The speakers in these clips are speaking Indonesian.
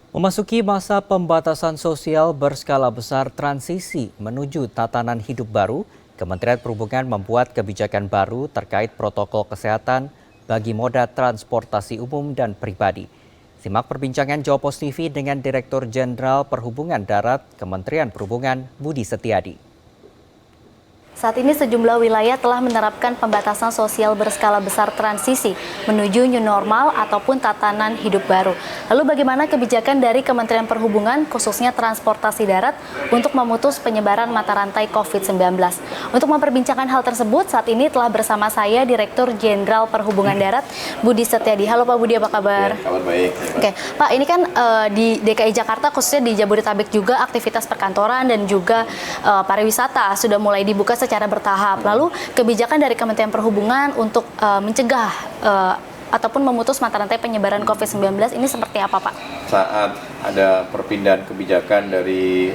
Memasuki masa pembatasan sosial berskala besar transisi menuju tatanan hidup baru, Kementerian Perhubungan membuat kebijakan baru terkait protokol kesehatan bagi moda transportasi umum dan pribadi. Simak perbincangan Jawa Pos TV dengan Direktur Jenderal Perhubungan Darat Kementerian Perhubungan Budi Setiadi. Saat ini sejumlah wilayah telah menerapkan pembatasan sosial berskala besar transisi menuju new normal ataupun tatanan hidup baru. Lalu bagaimana kebijakan dari Kementerian Perhubungan khususnya transportasi darat untuk memutus penyebaran mata rantai COVID-19? Untuk memperbincangkan hal tersebut, saat ini telah bersama saya Direktur Jenderal Perhubungan Darat Budi Setiadi. Halo Pak Budi, apa kabar? Ya, kabar baik. Oke, Pak, ini kan di DKI Jakarta khususnya di Jabodetabek juga aktivitas perkantoran dan juga pariwisata sudah mulai dibuka secara bertahap. Lalu kebijakan dari Kementerian Perhubungan untuk mencegah ataupun memutus mata rantai penyebaran COVID-19 ini seperti apa, Pak? Saat ada perpindahan kebijakan dari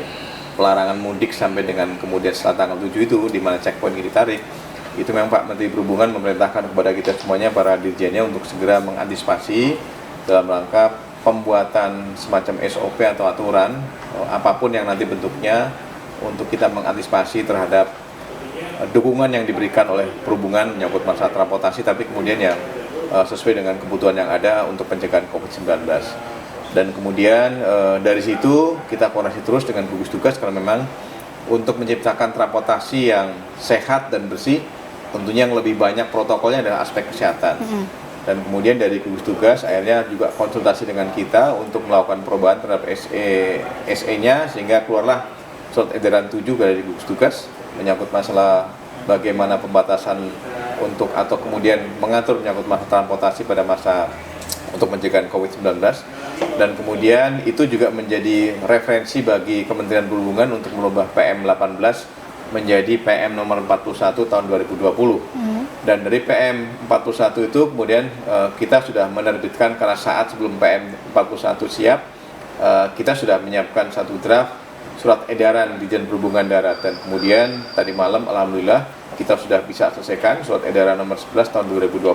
pelarangan mudik sampai dengan kemudian setelah tanggal 7 itu, di mana checkpoint ini ditarik, itu memang Pak Menteri Perhubungan memerintahkan kepada kita semuanya, para dirjennya, untuk segera mengantisipasi dalam rangka pembuatan semacam SOP atau aturan, apapun yang nanti bentuknya, untuk kita mengantisipasi terhadap dukungan yang diberikan oleh perhubungan menyangkut masalah transportasi, tapi kemudian yang sesuai dengan kebutuhan yang ada untuk pencegahan COVID-19. Dan kemudian dari situ kita koordinasi terus dengan gugus tugas, karena memang untuk menciptakan transportasi yang sehat dan bersih, tentunya yang lebih banyak protokolnya adalah aspek kesehatan. Dan kemudian dari gugus tugas akhirnya juga konsultasi dengan kita untuk melakukan perubahan terhadap SE-nya, sehingga keluarlah surat edaran 7 dari gugus tugas menyangkut masalah bagaimana pembatasan untuk atau kemudian mengatur menyangkut masalah transportasi pada masa untuk mencegah COVID-19. Dan kemudian itu juga menjadi referensi bagi Kementerian Perhubungan untuk merubah PM 18 menjadi PM nomor 41 tahun 2020. Dan dari PM 41 itu kemudian kita sudah menerbitkan, karena saat sebelum PM 41 siap, kita sudah menyiapkan satu draft surat edaran Dirjen Perhubungan Darat, dan kemudian tadi malam alhamdulillah kita sudah bisa selesaikan surat edaran nomor 11 tahun 2020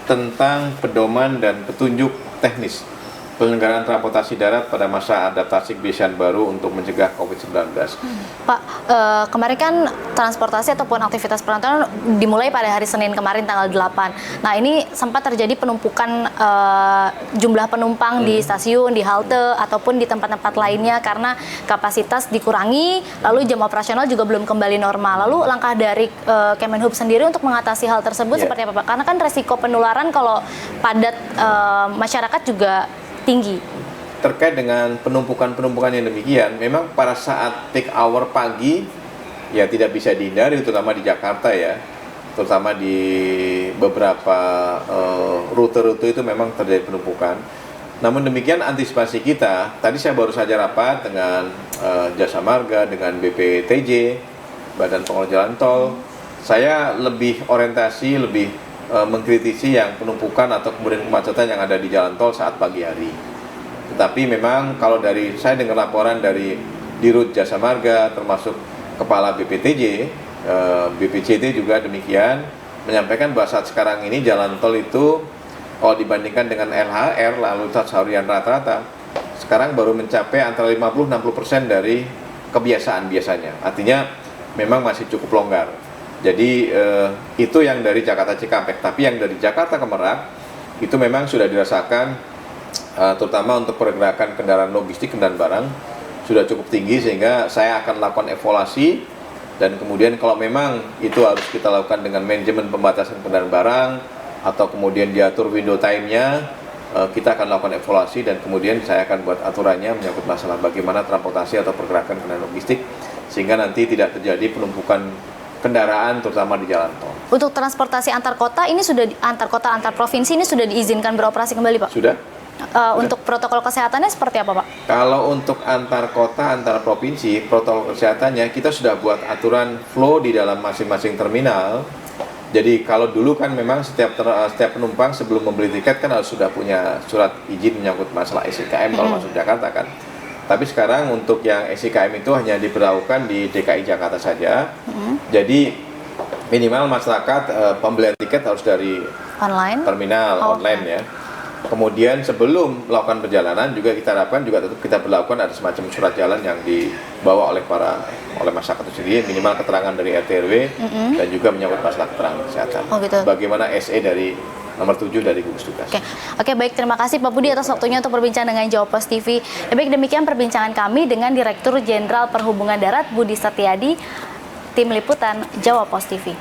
tentang pedoman dan petunjuk teknis penyelenggaraan transportasi darat pada masa adaptasi kebiasaan baru untuk mencegah COVID-19. Pak, kemarin kan transportasi ataupun aktivitas perkantoran dimulai pada hari Senin kemarin tanggal 8. Nah, ini sempat terjadi penumpukan jumlah penumpang di stasiun, di halte, ataupun di tempat-tempat lainnya karena kapasitas dikurangi, lalu jam operasional juga belum kembali normal. Lalu langkah dari Kemenhub sendiri untuk mengatasi hal tersebut seperti apa, Pak? Karena kan resiko penularan kalau padat masyarakat juga tinggi. Terkait dengan penumpukan yang demikian, memang pada saat peak hour pagi ya tidak bisa dihindari, terutama di Jakarta ya, terutama di beberapa rute-rute itu memang terjadi penumpukan. Namun demikian antisipasi kita, tadi saya baru saja rapat dengan Jasa Marga, dengan BPTJ, Badan Pengelola Jalan Tol. Saya lebih orientasi, lebih mengkritisi yang penumpukan atau kemudian kemacetan yang ada di jalan tol saat pagi hari. Tetapi memang kalau dari saya dengar laporan dari Dirut Jasa Marga, termasuk Kepala BPTJ, BPJT juga demikian, menyampaikan bahwa saat sekarang ini jalan tol itu kalau dibandingkan dengan LHR, lalu lintas harian rata-rata, sekarang baru mencapai antara 50-60% dari kebiasaan biasanya. Artinya memang masih cukup longgar. Jadi itu yang dari Jakarta Cikampek, tapi yang dari Jakarta ke Merak itu memang sudah dirasakan, terutama untuk pergerakan kendaraan logistik, kendaraan barang sudah cukup tinggi, sehingga saya akan lakukan evaluasi, dan kemudian kalau memang itu harus kita lakukan dengan manajemen pembatasan kendaraan barang atau kemudian diatur window time-nya, kita akan lakukan evaluasi, dan kemudian saya akan buat aturannya menyangkut masalah bagaimana transportasi atau pergerakan kendaraan logistik sehingga nanti tidak terjadi penumpukan kendaraan terutama di jalan tol. Untuk transportasi antar kota ini sudah antar kota, antar provinsi ini sudah diizinkan beroperasi kembali, Pak? Sudah. Untuk protokol kesehatannya seperti apa, Pak? Kalau untuk antar kota, antar provinsi, protokol kesehatannya kita sudah buat aturan flow di dalam masing-masing terminal. Jadi kalau dulu kan memang setiap penumpang sebelum membeli tiket kan harus sudah punya surat izin menyangkut masalah SIKM kalau masuk Jakarta kan. Tapi sekarang untuk yang SIKM itu hanya diberlakukan di DKI Jakarta saja. Jadi minimal masyarakat pembelian tiket harus dari Online? terminal online ya. Kemudian sebelum melakukan perjalanan juga kita harapkan juga tetap kita berlakukan ada semacam surat jalan yang dibawa oleh masyarakat itu sendiri, minimal keterangan dari RT RW dan juga menyangkut masalah keterangan kesehatan. Oh, gitu. Bagaimana SE dari nomor 7 dari gugus tugas. Oke, baik, terima kasih Pak Budi atas waktunya untuk berbincang dengan Jawa Post TV. Baik, demikian perbincangan kami dengan Direktur Jenderal Perhubungan Darat Budi Setiadi, Tim Liputan Jawa Post TV.